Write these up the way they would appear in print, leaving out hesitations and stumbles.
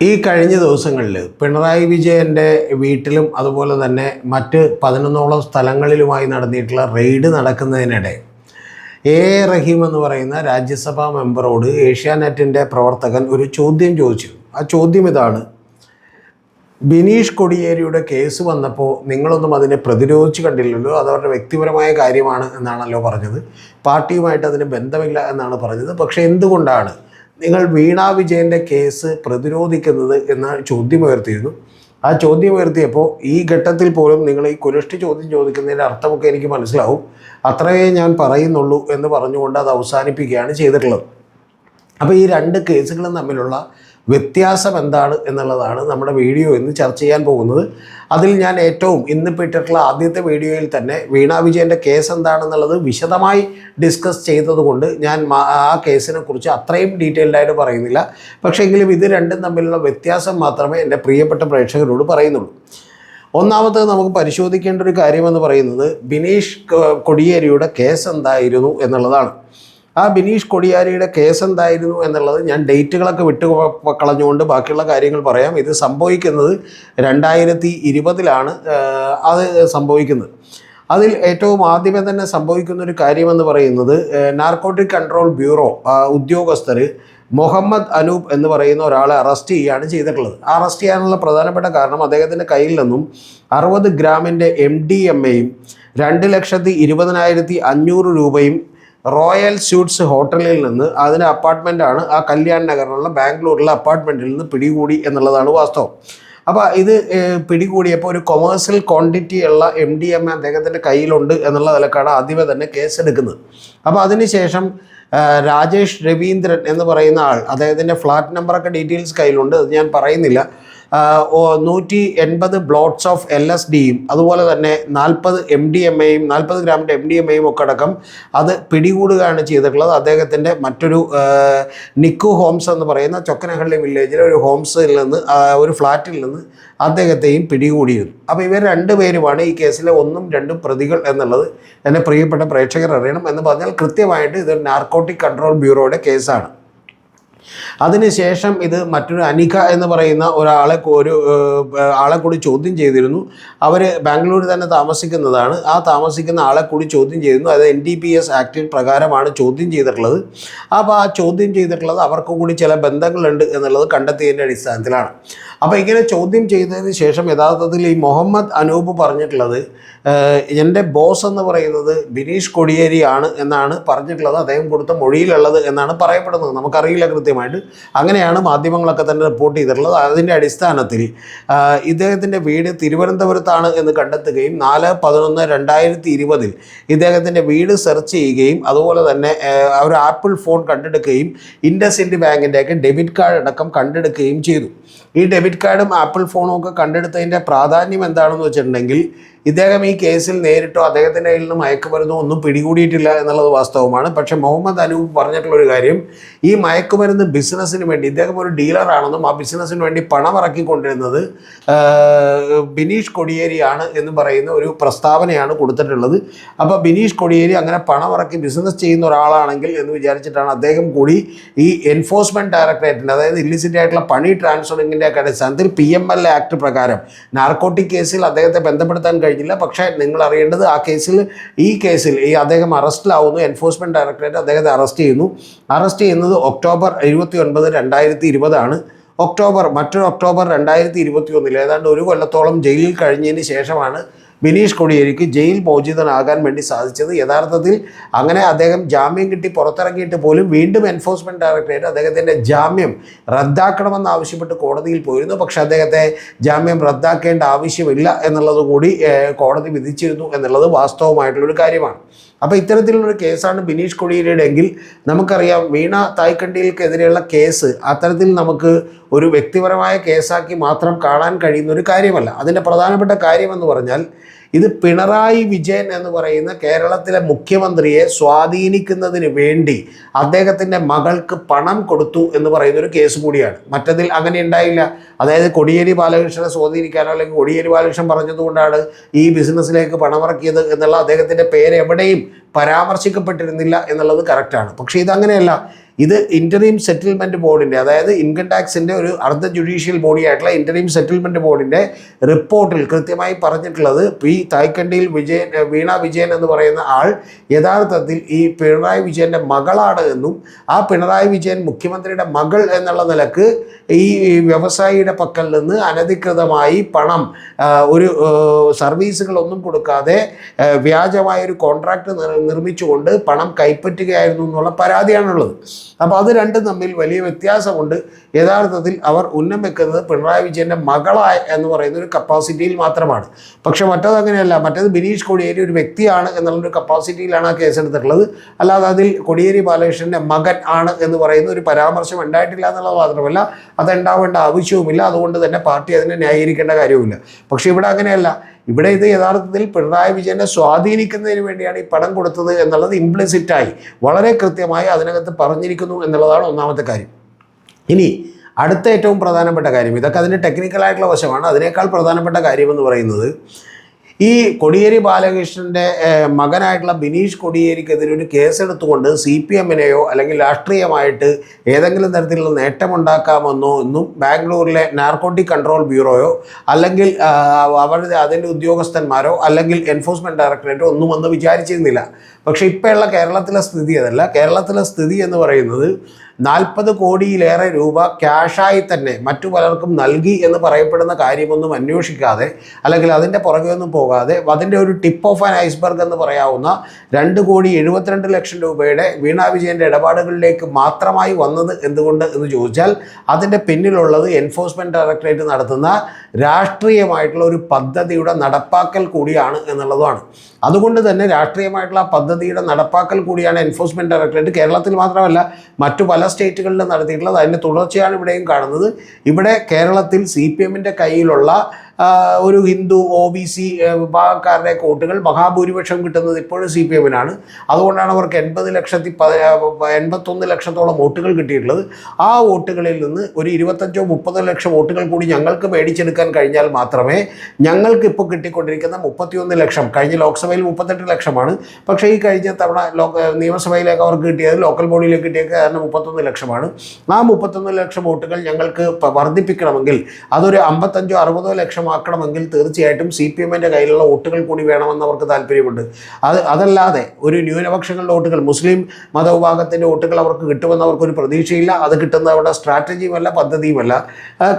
ഈ കഴിഞ്ഞ ദിവസങ്ങളിൽ പിണറായി വിജയൻ്റെ വീട്ടിലും അതുപോലെ തന്നെ മറ്റ് 11ഓളം സ്ഥലങ്ങളിലുമായി നടന്നിട്ടുള്ള റെയ്ഡ് നടക്കുന്നതിനിടെ എ റഹീം എന്ന് പറയുന്ന രാജ്യസഭാ മെമ്പറോട് ഏഷ്യാനെറ്റിൻ്റെ പ്രവർത്തകൻ ഒരു ചോദ്യം ചോദിച്ചു. ആ ചോദ്യം ഇതാണ്: ബിനീഷ് കൊടിയേരിയുടെ കേസ് വന്നപ്പോൾ നിങ്ങളൊന്നും അതിനെ പ്രതിരോധിച്ച് കണ്ടില്ലല്ലോ, അതവരുടെ വ്യക്തിപരമായ കാര്യമാണ് എന്നാണല്ലോ പറഞ്ഞത്, പാർട്ടിയുമായിട്ട് അതിന് ബന്ധമില്ല എന്നാണ് പറഞ്ഞത്. പക്ഷേ എന്തുകൊണ്ടാണ് നിങ്ങൾ വീണ വിജയൻ്റെ കേസ് പ്രതിരോധിക്കുന്നത് എന്ന ചോദ്യം ഉയർത്തിയിരുന്നു. ആ ചോദ്യം ഉയർത്തിയപ്പോൾ ഈ ഘട്ടത്തിൽ പോലും നിങ്ങൾ ഈ കുരിഷ്ടി ചോദ്യം ചോദിക്കുന്നതിൻ്റെ അർത്ഥമൊക്കെ എനിക്ക് മനസ്സിലാവും, അത്രയേ ഞാൻ പറയുന്നുള്ളൂ എന്ന് പറഞ്ഞുകൊണ്ട് അത് അവസാനിപ്പിക്കുകയാണ് ചെയ്തിട്ടുള്ളത്. അപ്പോൾ ഈ രണ്ട് കേസുകളും തമ്മിലുള്ള വ്യത്യാസം എന്താണ് എന്നുള്ളതാണ് നമ്മുടെ വീഡിയോ ഇന്ന് ചർച്ച ചെയ്യാൻ പോകുന്നത്. അതിൽ ഞാൻ ഏറ്റവും ഇന്നിപ്പോൾ ഇട്ടിട്ടുള്ള ആദ്യത്തെ വീഡിയോയിൽ തന്നെ വീണ വിജയൻ്റെ കേസ് എന്താണെന്നുള്ളത് വിശദമായി ഡിസ്കസ് ചെയ്തതുകൊണ്ട് ഞാൻ ആ കേസിനെ കുറിച്ച് അത്രയും ഡീറ്റെയിൽഡായിട്ട് പറയുന്നില്ല. പക്ഷേ എങ്കിലും ഇത് രണ്ടും തമ്മിലുള്ള വ്യത്യാസം മാത്രമേ എൻ്റെ പ്രിയപ്പെട്ട പ്രേക്ഷകരോട് പറയുന്നുള്ളൂ. ഒന്നാമത്തെ നമുക്ക് പരിശോധിക്കേണ്ട ഒരു കാര്യമെന്ന് പറയുന്നത് ബിനീഷ് കൊടിയേരിയുടെ കേസ് എന്തായിരുന്നു എന്നുള്ളതാണ്. ആ ബിനീഷ് കൊടിയേരിയുടെ കേസ് എന്തായിരുന്നു എന്നുള്ളത് ഞാൻ ഡേറ്റുകളൊക്കെ കളഞ്ഞുകൊണ്ട് ബാക്കിയുള്ള കാര്യങ്ങൾ പറയാം. ഇത് സംഭവിക്കുന്നത് 2020 അത് സംഭവിക്കുന്നത്. അതിൽ ഏറ്റവും ആദ്യമേ തന്നെ സംഭവിക്കുന്ന ഒരു കാര്യമെന്ന് പറയുന്നത് നാർക്കോട്ടിക് കൺട്രോൾ ബ്യൂറോ ഉദ്യോഗസ്ഥർ മുഹമ്മദ് അനൂപ് എന്ന് പറയുന്ന ഒരാളെ അറസ്റ്റ് ചെയ്യുകയാണ് ചെയ്തിട്ടുള്ളത്. ആ അറസ്റ്റ് ചെയ്യാനുള്ള പ്രധാനപ്പെട്ട കാരണം അദ്ദേഹത്തിൻ്റെ കയ്യിൽ നിന്നും 60 ഗ്രാമിൻ്റെ MDMAയും 2,20,500 രൂപയും റോയൽ സ്യൂട്ട്സ് ഹോട്ടലിൽ നിന്ന്, അതിൻ്റെ അപ്പാർട്ട്മെൻറ്റാണ് ആ കല്യാൺ നഗറിലുള്ള ബാംഗ്ലൂരിലെ അപ്പാർട്ട്മെൻറ്റിൽ നിന്ന് പിടികൂടി എന്നുള്ളതാണ് വാസ്തവം. അപ്പോൾ ഇത് പിടികൂടിയപ്പോൾ ഒരു കൊമേഴ്സ്യൽ ക്വാണ്ടിറ്റി ഉള്ള MDMA അദ്ദേഹത്തിൻ്റെ കയ്യിലുണ്ട് എന്നുള്ള നിലക്കാണ് ആദ്യമേ തന്നെ കേസെടുക്കുന്നത്. അപ്പോൾ അതിനുശേഷം രാജേഷ് രവീന്ദ്രൻ എന്ന് പറയുന്ന ആൾ, അദ്ദേഹത്തിൻ്റെ ഫ്ലാറ്റ് നമ്പറൊക്കെ ഡീറ്റെയിൽസ് കയ്യിലുണ്ട്, അത് ഞാൻ പറയുന്നില്ല, 180 ബ്ലോട്ട്സ് ഓഫ് LSDയും അതുപോലെ തന്നെ 40 MDMAയും 40 ഗ്രാമിൻ്റെ MDMAയും ഒക്കെ അടക്കം അത് പിടികൂടുകയാണ് ചെയ്തിട്ടുള്ളത്. അദ്ദേഹത്തിൻ്റെ മറ്റൊരു നിക്കു ഹോംസ് എന്ന് പറയുന്ന ചൊക്കനഹള്ളി വില്ലേജിലെ ഒരു ഹോംസിൽ നിന്ന്, ഒരു ഫ്ലാറ്റിൽ നിന്ന് അദ്ദേഹത്തെയും പിടികൂടിയിരുന്നു. അപ്പോൾ ഇവർ രണ്ടുപേരുമാണ് ഈ കേസിലെ 1ഉം 2ഉം പ്രതികൾ എന്നുള്ളത് എൻ്റെ പ്രിയപ്പെട്ട പ്രേക്ഷകർ അറിയണം. എന്ന് പറഞ്ഞാൽ കൃത്യമായിട്ട് ഇത് നാർക്കോട്ടിക് കൺട്രോൾ ബ്യൂറോയുടെ കേസാണ്. അതിനുശേഷം ഇത് മറ്റൊരു അനിക എന്ന് പറയുന്ന ആളെ കൂടി ചോദ്യം ചെയ്തിരുന്നു. അവർ ബാംഗ്ലൂരിൽ തന്നെ താമസിക്കുന്നതാണ്. ആ താമസിക്കുന്ന ആളെ കൂടി ചോദ്യം ചെയ്തിരുന്നു. അത് NDPS ആക്ട് പ്രകാരമാണ് ചോദ്യം ചെയ്തിട്ടുള്ളത്. അപ്പോൾ ആ ചോദ്യം ചെയ്തിട്ടുള്ളത് അവർക്ക് കൂടി ചില ബന്ധങ്ങളുണ്ട് എന്നുള്ളത് കണ്ടെത്തിയതിൻ്റെ അടിസ്ഥാനത്തിലാണ്. അപ്പോൾ ഇങ്ങനെ ചോദ്യം ചെയ്തതിന് ശേഷം യഥാർത്ഥത്തിൽ ഈ മുഹമ്മദ് അനൂപ് പറഞ്ഞിട്ടുള്ളത് എൻ്റെ ബോസ് എന്ന് പറയുന്നത് ബിനീഷ് കൊടിയേരിയാണ് എന്നാണ് പറഞ്ഞിട്ടുള്ളത്. അദ്ദേഹം കൊടുത്ത മൊഴിയിലുള്ളത് എന്നാണ് പറയപ്പെടുന്നത്. നമുക്കറിയില്ല കൃത്യമായിട്ട്, അങ്ങനെയാണ് മാധ്യമങ്ങളൊക്കെ തന്നെ റിപ്പോർട്ട് ചെയ്തിട്ടുള്ളത്. അതിൻ്റെ അടിസ്ഥാനത്തിൽ ഇദ്ദേഹത്തിൻ്റെ വീട് തിരുവനന്തപുരത്താണ് എന്ന് കണ്ടെത്തുകയും 4/11/2020 ഇദ്ദേഹത്തിൻ്റെ വീട് സെർച്ച് ചെയ്യുകയും അതുപോലെ തന്നെ ഒരു ആപ്പിൾ ഫോൺ കണ്ടെടുക്കുകയും ഇൻഡസ്ഇൻഡ് ബാങ്കിൻ്റെയൊക്കെ ഡെബിറ്റ് കാർഡ് അടക്കം കണ്ടെടുക്കുകയും ചെയ്തു. ഈ ഡെബിറ്റ് കാർഡും ആപ്പിൾ ഫോണും ഒക്കെ കണ്ടെടുത്തതിൻ്റെ പ്രാധാന്യം എന്താണെന്ന് വെച്ചിട്ടുണ്ടെങ്കിൽ ഇദ്ദേഹം ഈ കേസിൽ നേരിട്ടോ അദ്ദേഹത്തിൻ്റെ കയ്യിൽ നിന്ന് മയക്കുമരുന്നോ ഒന്നും പിടികൂടിയിട്ടില്ല എന്നുള്ളത് വാസ്തവമാണ്. പക്ഷേ മുഹമ്മദ് അനൂപ് പറഞ്ഞിട്ടുള്ളൊരു കാര്യം, ഈ മയക്കുമരുന്ന് ബിസിനസ്സിന് വേണ്ടി, ഇദ്ദേഹം ഒരു ഡീലറാണെന്നും ആ ബിസിനസ്സിന് വേണ്ടി പണം ഇറക്കിക്കൊണ്ടിരുന്നത് ബിനീഷ് കൊടിയേരിയാണ് എന്ന് പറയുന്ന ഒരു പ്രസ്താവനയാണ് കൊടുത്തിട്ടുള്ളത്. അപ്പോൾ ബിനീഷ് കൊടിയേരി അങ്ങനെ പണം ഇറക്കി ബിസിനസ് ചെയ്യുന്ന ഒരാളാണെങ്കിൽ എന്ന് വിചാരിച്ചിട്ടാണ് അദ്ദേഹം കൂടി ഈ എൻഫോഴ്സ്മെൻറ്റ് ഡയറക്ടറേറ്റിൻ്റെ, അതായത് ഇല്ലിസിറ്റ് ആയിട്ടുള്ള പണി ട്രാൻസ്ഫറിങ്ങിൻ്റെ ഒക്കെ അടിസ്ഥാനത്തിൽ PML ആക്ട് പ്രകാരം നാർക്കോട്ടിക് കേസിൽ അദ്ദേഹത്തെ ബന്ധപ്പെടുത്താൻ കഴിഞ്ഞില്ല. പക്ഷേ നിങ്ങൾ അറിയേണ്ടത് ഈ കേസിൽ അദ്ദേഹം അറസ്റ്റിലാവുന്നു. എൻഫോഴ്സ്മെൻറ്റ് ഡയറക്ടറേറ്റ് അദ്ദേഹത്തെ അറസ്റ്റ് ചെയ്യുന്നു. അറസ്റ്റ് ചെയ്യുന്നത് ഒക്ടോബർ 29, 2020 മറ്റൊരു ഒക്ടോബർ 2021 ഏതാണ്ട് ഒരു കൊല്ലത്തോളം ജയിലിൽ കഴിഞ്ഞതിന് ശേഷമാണ് ബിനീഷ് കൊടിയേരിക്ക് ജയിൽ മോചിതനാകാൻ വേണ്ടി സാധിച്ചത്. യഥാർത്ഥത്തിൽ അങ്ങനെ അദ്ദേഹം ജാമ്യം കിട്ടി പുറത്തിറങ്ങിയിട്ട് പോലും വീണ്ടും എൻഫോഴ്സ്മെൻറ്റ് ഡയറക്ടറേറ്റ് അദ്ദേഹത്തിൻ്റെ ജാമ്യം റദ്ദാക്കണമെന്ന് ആവശ്യപ്പെട്ട് കോടതിയിൽ പോയിരുന്നു. പക്ഷേ അദ്ദേഹത്തെ ജാമ്യം റദ്ദാക്കേണ്ട ആവശ്യമില്ല എന്നുള്ളത് കൂടി കോടതി വിധിച്ചിരുന്നു എന്നുള്ളത് വാസ്തവമായിട്ടുള്ളൊരു കാര്യമാണ്. അപ്പോൾ ഇത്തരത്തിലുള്ളൊരു കേസാണ് ബിനീഷ് കൊടിയേരിയുടെ എങ്കിൽ നമുക്കറിയാം വീണ തായ്ക്കണ്ടിയിൽക്കെതിരെയുള്ള കേസ് അത്തരത്തിൽ നമുക്ക് ഒരു വ്യക്തിപരമായ കേസാക്കി മാത്രം കാണാൻ കഴിയുന്ന ഒരു കാര്യമല്ല. അതിൻ്റെ പ്രധാനപ്പെട്ട കാര്യമെന്ന് പറഞ്ഞാൽ ഇത് പിണറായി വിജയൻ എന്ന് പറയുന്ന കേരളത്തിലെ മുഖ്യമന്ത്രിയെ സ്വാധീനിക്കുന്നതിന് വേണ്ടി അദ്ദേഹത്തിൻ്റെ മകൾക്ക് പണം കൊടുത്തു എന്ന് പറയുന്നൊരു കേസ് കൂടിയാണ്. മറ്റതിൽ അങ്ങനെ ഉണ്ടായില്ല. അതായത് കോടിയേരി ബാലകൃഷ്ണനെ സ്വാധീനിക്കാനോ അല്ലെങ്കിൽ കോടിയേരി ബാലകൃഷ്ണൻ പറഞ്ഞതുകൊണ്ടാണ് ഈ ബിസിനസ്സിലേക്ക് പണമിറക്കിയത് എന്നുള്ള അദ്ദേഹത്തിൻ്റെ പേര് എവിടെയും പരാമർശിക്കപ്പെട്ടിരുന്നില്ല എന്നുള്ളത് കറക്റ്റാണ്. പക്ഷേ ഇതങ്ങനെയല്ല. ഇത് ഇൻ്ററീം സെറ്റിൽമെൻറ്റ് ബോർഡിൻ്റെ, അതായത് ഇൻകം ടാക്സിൻ്റെ ഒരു അർദ്ധ ജുഡീഷ്യൽ ബോഡിയായിട്ടുള്ള ഇൻ്ററീം സെറ്റിൽമെൻറ്റ് ബോർഡിൻ്റെ റിപ്പോർട്ടിൽ കൃത്യമായി പറഞ്ഞിട്ടുള്ളത് തായ്ക്കണ്ടിയിൽ വീണ വിജയൻ എന്ന് പറയുന്ന ആൾ യഥാർത്ഥത്തിൽ ഈ പിണറായി വിജയൻ്റെ മകളാണ് എന്നും ആ പിണറായി വിജയൻ മുഖ്യമന്ത്രിയുടെ മകൾ എന്നുള്ള നിലക്ക് ഈ വ്യവസായിയുടെ പക്കൽ നിന്ന് അനധികൃതമായി പണം ഒരു സർവീസുകളൊന്നും കൊടുക്കാതെ വ്യാജമായൊരു കോൺട്രാക്റ്റ് നിർമ്മിച്ചുകൊണ്ട് പണം കൈപ്പറ്റുകയായിരുന്നു എന്നുള്ള പരാതിയാണുള്ളത്. അപ്പോൾ അത് രണ്ടും തമ്മിൽ വലിയ വ്യത്യാസമുണ്ട്. യഥാർത്ഥത്തിൽ അവർ ഉന്നം വെക്കുന്നത് പിണറായി വിജയൻ്റെ മകളായ എന്ന് പറയുന്ന ഒരു കപ്പാസിറ്റിയിൽ മാത്രമാണ്. പക്ഷെ മറ്റത് അങ്ങനെയല്ല. മറ്റേത് ബിനീഷ് കോടിയേരി ഒരു വ്യക്തിയാണ് എന്നുള്ളൊരു കപ്പാസിറ്റിയിലാണ് ആ കേസെടുത്തിട്ടുള്ളത്. അല്ലാതെ അതിൽ കോടിയേരി ബാലകൃഷ്ണൻ്റെ മകൻ ആണ് എന്ന് പറയുന്ന ഒരു പരാമർശം ഉണ്ടായിട്ടില്ല എന്നുള്ളത് മാത്രമല്ല, അതുണ്ടാവേണ്ട ആവശ്യവുമില്ല. അതുകൊണ്ട് തന്നെ പാർട്ടി അതിനെ ന്യായീകരിക്കേണ്ട കാര്യവുമില്ല. പക്ഷേ ഇവിടെ അങ്ങനെയല്ല. ഇവിടെ ഇത് യഥാർത്ഥത്തിൽ പിണറായി വിജയനെ സ്വാധീനിക്കുന്നതിന് വേണ്ടിയാണ് ഈ പണം കൊടുത്തത് എന്നുള്ളത് ഇംപ്ലിസിറ്റായി വളരെ കൃത്യമായി അതിനകത്ത് പറഞ്ഞിരിക്കുന്നു എന്നുള്ളതാണ് ഒന്നാമത്തെ കാര്യം. ഇനി അടുത്ത ഏറ്റവും പ്രധാനപ്പെട്ട കാര്യം, ഇതൊക്കെ അതിൻ്റെ ടെക്നിക്കലായിട്ടുള്ള വശമാണ്. അതിനേക്കാൾ പ്രധാനപ്പെട്ട കാര്യമെന്ന് പറയുന്നത് ഈ കോടിയേരി ബാലകൃഷ്ണൻ്റെ മകനായിട്ടുള്ള ബിനീഷ് കോടിയേരിക്കെതിരെ ഒരു കേസെടുത്തുകൊണ്ട് CPM-നെയോ അല്ലെങ്കിൽ രാഷ്ട്രീയമായിട്ട് ഏതെങ്കിലും തരത്തിലുള്ള നേട്ടമുണ്ടാക്കാമെന്നോ എന്നും ബാംഗ്ലൂരിലെ നാർക്കോട്ടിക് കൺട്രോൾ ബ്യൂറോയോ അല്ലെങ്കിൽ അതിൻ്റെ ഉദ്യോഗസ്ഥന്മാരോ അല്ലെങ്കിൽ എൻഫോഴ്സ്മെൻറ്റ് ഡയറക്ടറേറ്റോ ഒന്നും വന്ന് വിചാരിച്ചിരുന്നില്ല. പക്ഷേ ഇപ്പോഴുള്ള കേരളത്തിലെ സ്ഥിതി അതല്ല. കേരളത്തിലെ സ്ഥിതി എന്ന് പറയുന്നത് 40 കോടിയിലേറെ രൂപ ക്യാഷായി തന്നെ മറ്റു പലർക്കും നൽകി എന്ന് പറയപ്പെടുന്ന കാര്യമൊന്നും അന്വേഷിക്കാതെ അല്ലെങ്കിൽ അതിൻ്റെ പുറകെയൊന്നും പോകാതെ അതിൻ്റെ ഒരു ടിപ്പ് ഓഫ് ആൻ ഐസ്ബർഗ് എന്ന് പറയാവുന്ന 2,72,00,000 രൂപയുടെ വീണ വിജയൻ്റെ ഇടപാടുകളിലേക്ക് മാത്രമായി വന്നത് എന്തുകൊണ്ട് എന്ന് ചോദിച്ചാൽ അതിൻ്റെ പിന്നിലുള്ളത് എൻഫോഴ്സ്മെൻറ്റ് ഡയറക്ടറേറ്റ് നടത്തുന്ന രാഷ്ട്രീയമായിട്ടുള്ള ഒരു പദ്ധതിയുടെ നടപ്പാക്കൽ കൂടിയാണ് എന്നുള്ളതാണ്. അതുകൊണ്ട് തന്നെ രാഷ്ട്രീയമായിട്ടുള്ള പദ്ധതിയുടെ നടപ്പാക്കൽ കൂടിയാണ് എൻഫോഴ്സ്മെൻറ്റ് ഡയറക്ടറേറ്റ് കേരളത്തിൽ മാത്രമല്ല മറ്റു പല സ്റ്റേറ്റുകളിലും നടത്തിയിട്ടുള്ളത്. അതിൻ്റെ തുടർച്ചയാണ് ഇവിടെയും കാണുന്നത്. ഇവിടെ കേരളത്തിൽ CPM-ൻ്റെ കയ്യിലുള്ള ഒരു ഹിന്ദു OBC വിഭാഗക്കാരുടെ വോട്ടുകൾ മഹാഭൂരിപക്ഷം കിട്ടുന്നത് ഇപ്പോഴും CPM-നാണ്. അതുകൊണ്ടാണ് അവർക്ക് 81 ലക്ഷത്തോളം വോട്ടുകൾ കിട്ടിയിട്ടുള്ളത്. ആ വോട്ടുകളിൽ നിന്ന് ഒരു 25-30 ലക്ഷം വോട്ടുകൾ കൂടി ഞങ്ങൾക്ക് മേടിച്ചെടുക്കാൻ കഴിഞ്ഞാൽ മാത്രമേ ഞങ്ങൾക്ക് ഇപ്പോൾ കിട്ടിക്കൊണ്ടിരിക്കുന്ന 31 ലക്ഷം, കഴിഞ്ഞ ലോക്സഭയിൽ 38 ലക്ഷമാണ്, പക്ഷേ ഈ കഴിഞ്ഞ തവണ നിയമസഭയിലേക്ക് അവർക്ക് കിട്ടിയത് ലോക്കൽ ബോഡിയിലേക്ക് കിട്ടിയത് കാരണം 31 ലക്ഷമാണ്. ആ 31 ലക്ഷം വോട്ടുകൾ ഞങ്ങൾക്ക് വർദ്ധിപ്പിക്കണമെങ്കിൽ അതൊരു 55-60 ലക്ഷം ആക്കണമെങ്കിൽ തീർച്ചയായിട്ടും CPM-ൻ്റെ കയ്യിലുള്ള വോട്ടുകൾ കൂടി വേണമെന്ന് അവർക്ക് താല്പര്യമുണ്ട്. അതല്ലാതെ ഒരു ന്യൂനപക്ഷങ്ങളുടെ വോട്ടുകൾ, മുസ്ലിം മതവിഭാഗത്തിൻ്റെ വോട്ടുകൾ അവർക്ക് കിട്ടുമെന്ന് അവർക്കൊരു പ്രതീക്ഷയില്ല. അത് കിട്ടുന്ന അവരുടെ സ്ട്രാറ്റജിയുമല്ല, പദ്ധതിയുമല്ല.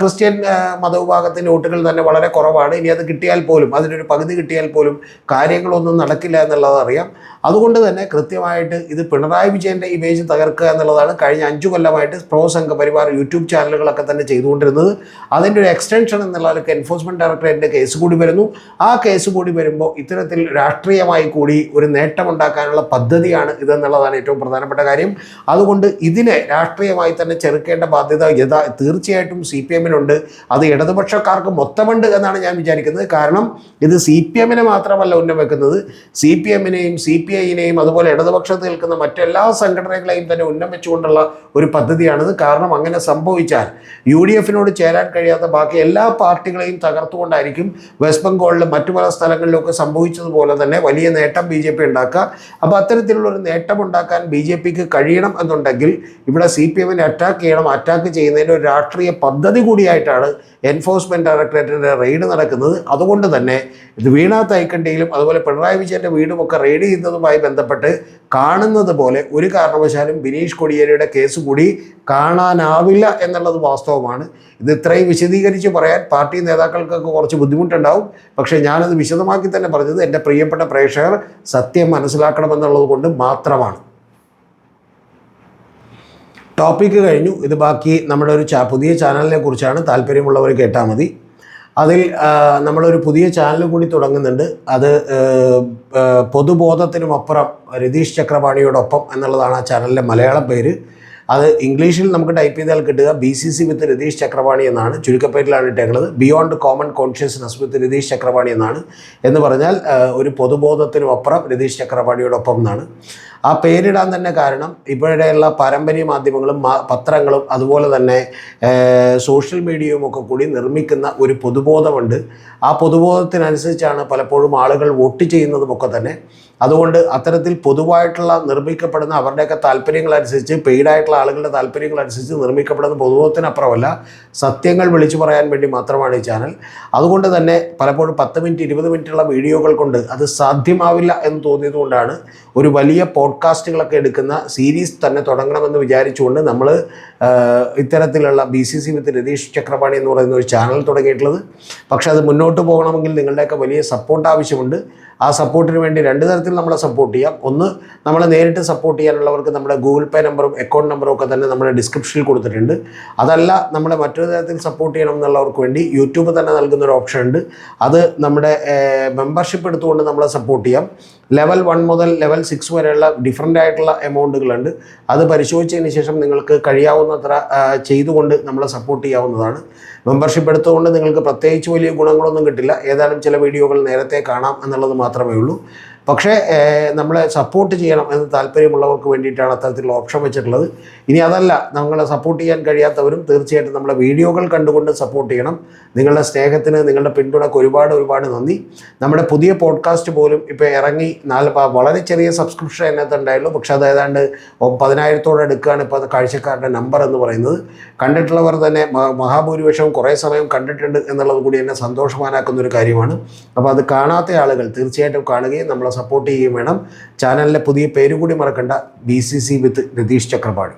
ക്രിസ്ത്യൻ മതവിഭാഗത്തിൻ്റെ വോട്ടുകൾ തന്നെ വളരെ കുറവാണ്. ഇനി അത് കിട്ടിയാൽ പോലും, അതിനൊരു പകുതി കിട്ടിയാൽ പോലും കാര്യങ്ങളൊന്നും നടക്കില്ല എന്നുള്ളത് അറിയാം. അതുകൊണ്ട് തന്നെ കൃത്യമായിട്ട് ഇത് പിണറായി വിജയൻ്റെ ഇമേജ് തകർക്കുക എന്നുള്ളതാണ് കഴിഞ്ഞ 5 കൊല്ലമായിട്ട് പ്രോ സംഘപരിവാർ യൂട്യൂബ് ചാനലുകളൊക്കെ തന്നെ ചെയ്തുകൊണ്ടിരുന്നത്. അതിൻ്റെ ഒരു എക്സ്റ്റൻഷൻ എന്നുള്ളവർക്ക് എൻഫോഴ്സ്മെൻറ്റ് ഡയറക്ടറേറ്റിൻ്റെ കേസ് കൂടി വരുന്നു. ആ കേസ് കൂടി വരുമ്പോൾ ഇത്തരത്തിൽ രാഷ്ട്രീയമായി കൂടി ഒരു നേട്ടമുണ്ടാക്കാനുള്ള പദ്ധതിയാണ് ഇതെന്നുള്ളതാണ് ഏറ്റവും പ്രധാനപ്പെട്ട കാര്യം. അതുകൊണ്ട് ഇതിനെ രാഷ്ട്രീയമായി തന്നെ ചെറുക്കേണ്ട ബാധ്യത തീർച്ചയായിട്ടും CPM-നുണ്ട്. അത് ഇടതുപക്ഷക്കാർക്ക് മൊത്തമുണ്ട് എന്നാണ് ഞാൻ വിചാരിക്കുന്നത്. കാരണം ഇത് CPM-നെ മാത്രമല്ല ഉന്നം വെക്കുന്നത്, CPM-നെയും CPI-നെയും അതുപോലെ ഇടതുപക്ഷത്ത് നിൽക്കുന്ന മറ്റെല്ലാ സംഘടനകളെയും തന്നെ ഉന്നം വെച്ചുകൊണ്ടുള്ള ഒരു പദ്ധതിയാണിത്. കാരണം അങ്ങനെ സംഭവിച്ചാൽ UDF-നോട് ചേരാൻ കഴിയാത്ത ബാക്കി എല്ലാ പാർട്ടികളെയും തകർത്തുകൊണ്ടായിരിക്കും വെസ്റ്റ് ബംഗാളിലും മറ്റു പല സ്ഥലങ്ങളിലൊക്കെ സംഭവിച്ചതുപോലെ തന്നെ വലിയ നേട്ടം BJP ഉണ്ടാക്കുക. അപ്പോൾ അത്തരത്തിലുള്ളൊരു നേട്ടം ഉണ്ടാക്കാൻ BJPക്ക് കഴിയണം എന്നുണ്ടെങ്കിൽ ഇവിടെ CPM-നെ അറ്റാക്ക് ചെയ്യണം. അറ്റാക്ക് ചെയ്യുന്നതിൻ്റെ ഒരു രാഷ്ട്രീയ പദ്ധതി കൂടിയായിട്ടാണ് എൻഫോഴ്സ്മെൻറ്റ് ഡയറക്ടറേറ്റിൻ്റെ റെയ്ഡ് നടക്കുന്നത്. അതുകൊണ്ട് തന്നെ ഇത് വീണ തായ്ക്കണ്ടിയിലും അതുപോലെ പിണറായി വിജയൻ്റെ വീടുമൊക്കെ റെയ്ഡ് ചെയ്യുന്നതുമായി ബന്ധപ്പെട്ട് കാണുന്നത് പോലെ ഒരു കാരണവശാലും ബിനീഷ് കോടിയേരിയുടെ കേസ് കൂടി കാണാനാവില്ല എന്നുള്ളത് വാസ്തവമാണ്. ഇത് ഇത്രയും വിശദീകരിച്ച് പറയാൻ പാർട്ടി നേതാക്കൾക്കൊക്കെ കുറച്ച് ബുദ്ധിമുട്ടുണ്ടാവും. പക്ഷേ ഞാനത് വിശദമാക്കി തന്നെ പറഞ്ഞത് എൻ്റെ പ്രിയപ്പെട്ട പ്രേക്ഷകർ സത്യം മനസ്സിലാക്കണമെന്നുള്ളത് കൊണ്ട് മാത്രമാണ്. ടോപ്പിക്ക് കഴിഞ്ഞു. ഇത് ബാക്കി നമ്മുടെ ഒരു പുതിയ ചാനലിനെ കുറിച്ചാണ്. താല്പര്യമുള്ളവർ കേട്ടാൽ മതി. അതിൽ നമ്മളൊരു പുതിയ ചാനൽ കൂടി തുടങ്ങുന്നുണ്ട്. അത് പൊതുബോധത്തിനുമപ്പുറം രതീഷ് ചക്രപാണിയോടൊപ്പം എന്നുള്ളതാണ് ആ ചാനലിൻ്റെ മലയാളം പേര്. അത് ഇംഗ്ലീഷിൽ നമുക്ക് ടൈപ്പ് ചെയ്താൽ കിട്ടുക BCC വിത്ത് രതീഷ് ചക്രപാണി എന്നാണ്. ചുരുക്കപ്പേരിലാണ് ഇട്ടേക്കുന്നത്. ബിയോണ്ട് കോമൺ കോൺഷ്യസ്നസ് വിത്ത് രതീഷ് ചക്രപാണി എന്നാണ്. എന്ന് പറഞ്ഞാൽ ഒരു പൊതുബോധത്തിനുമപ്പുറം രതീഷ് ചക്രപാണിയോടൊപ്പം എന്നാണ്. ആ പേരിടാൻ തന്നെ കാരണം ഇപ്പോഴെയുള്ള പാരമ്പര്യ മാധ്യമങ്ങളും പത്രങ്ങളും അതുപോലെ തന്നെ സോഷ്യൽ മീഡിയയും ഒക്കെ കൂടി നിർമ്മിക്കുന്ന ഒരു പൊതുബോധമുണ്ട്. ആ പൊതുബോധത്തിനനുസരിച്ചാണ് പലപ്പോഴും ആളുകൾ വോട്ട് ചെയ്യുന്നതുമൊക്കെ തന്നെ. അതുകൊണ്ട് അത്തരത്തിൽ പൊതുവായിട്ടുള്ള നിർമ്മിക്കപ്പെടുന്ന അവരുടെയൊക്കെ താല്പര്യങ്ങളനുസരിച്ച്, പെയ്ഡായിട്ടുള്ള ആളുകളുടെ താല്പര്യങ്ങളനുസരിച്ച് നിർമ്മിക്കപ്പെടുന്ന പൊതുബോധത്തിനപ്പുറമല്ല, സത്യങ്ങൾ വിളിച്ചു പറയാൻ വേണ്ടി മാത്രമാണ് ഈ ചാനൽ. അതുകൊണ്ട് തന്നെ പലപ്പോഴും 10 മിനിറ്റ് 20 മിനിറ്റുള്ള വീഡിയോകൾ കൊണ്ട് അത് സാധ്യമാവില്ല എന്ന് തോന്നിയതുകൊണ്ടാണ് ഒരു വലിയ പോഡ്കാസ്റ്റുകളൊക്കെ എടുക്കുന്ന സീരീസ് തന്നെ തുടങ്ങണമെന്ന് വിചാരിച്ചുകൊണ്ട് നമ്മൾ ഇത്തരത്തിലുള്ള BCC വിത്ത് രതീഷ് ചക്രപാണി എന്ന് പറയുന്ന ഒരു ചാനൽ തുടങ്ങിയിട്ടുള്ളത്. പക്ഷെ അത് മുന്നോട്ട് പോകണമെങ്കിൽ നിങ്ങളുടെയൊക്കെ വലിയ സപ്പോർട്ട് ആവശ്യമുണ്ട്. ആ സപ്പോർട്ടിന് വേണ്ടി 2 തരത്തിൽ നമ്മളെ സപ്പോർട്ട് ചെയ്യാം. ഒന്ന്, നമ്മളെ നേരിട്ട് സപ്പോർട്ട് ചെയ്യാനുള്ളവർക്ക് നമ്മുടെ ഗൂഗിൾ പേ നമ്പറും അക്കൗണ്ട് നമ്പറും ഒക്കെ തന്നെ നമ്മുടെ ഡിസ്ക്രിപ്ഷനിൽ കൊടുത്തിട്ടുണ്ട്. അതല്ല, നമ്മളെ മറ്റൊരു തരത്തിൽ സപ്പോർട്ട് ചെയ്യണം എന്നുള്ളവർക്ക് വേണ്ടി യൂട്യൂബ് തന്നെ നൽകുന്നൊരു ഓപ്ഷൻ ഉണ്ട്. അത് നമ്മുടെ മെമ്പർഷിപ്പ് എടുത്തുകൊണ്ട് നമ്മളെ സപ്പോർട്ട് ചെയ്യാം. ലെവൽ 1 മുതൽ ലെവൽ 6 വരെയുള്ള ഡിഫറൻ്റ് ആയിട്ടുള്ള എമൗണ്ടുകളുണ്ട്. അത് പരിശോധിച്ചതിന് ശേഷം നിങ്ങൾക്ക് കഴിയാവുന്നത്ര ചെയ്തുകൊണ്ട് നമ്മളെ സപ്പോർട്ട് ചെയ്യാവുന്നതാണ്. മെമ്പർഷിപ്പ് എടുത്തുകൊണ്ട് നിങ്ങൾക്ക് പ്രത്യേകിച്ച് വലിയ ഗുണങ്ങളൊന്നും കിട്ടില്ല. ഏതാനും ചില വീഡിയോകൾ നേരത്തെ കാണാം എന്നുള്ളത് മാത്രമേ ഉള്ളൂ. പക്ഷേ നമ്മളെ സപ്പോർട്ട് ചെയ്യണം എന്ന് താല്പര്യമുള്ളവർക്ക് വേണ്ടിയിട്ടാണ് അത്തരത്തിലുള്ള ഓപ്ഷൻ വെച്ചിട്ടുള്ളത്. ഇനി അതല്ല, നമ്മളെ സപ്പോർട്ട് ചെയ്യാൻ കഴിയാത്തവരും തീർച്ചയായിട്ടും നമ്മളെ വീഡിയോകൾ കണ്ടുകൊണ്ട് സപ്പോർട്ട് ചെയ്യണം. നിങ്ങളുടെ സ്നേഹത്തിന്, നിങ്ങളുടെ പിന്തുണക്ക് ഒരുപാട് നന്ദി. നമ്മുടെ പുതിയ പോഡ്കാസ്റ്റ് പോലും ഇപ്പോൾ ഇറങ്ങി വളരെ ചെറിയ സബ്സ്ക്രിപ്ഷൻ അതിനകത്ത് ഉണ്ടായുള്ളൂ. പക്ഷേ അത് ഏതാണ്ട് 10,000-ഓട് അടുക്കുകയാണ് ഇപ്പോൾ അത് കാഴ്ചക്കാരുടെ നമ്പർ എന്ന് പറയുന്നത്. കണ്ടിട്ടുള്ളവർ തന്നെ മഹാഭൂരിപക്ഷവും കുറേ സമയം കണ്ടിട്ടുണ്ട് എന്നുള്ളത് കൂടി എന്നെ സന്തോഷവാനാക്കുന്ന ഒരു കാര്യമാണ്. അപ്പോൾ അത് കാണാത്ത ആളുകൾ തീർച്ചയായിട്ടും കാണുകയും നമ്മളെ സപ്പോർട്ട് ചെയ്യുകയും വേണം. ചാനലിലെ പുതിയ പേര് കൂടി മറക്കണ്ട, BCC വിത്ത് രതീഷ് ചക്രപാണി.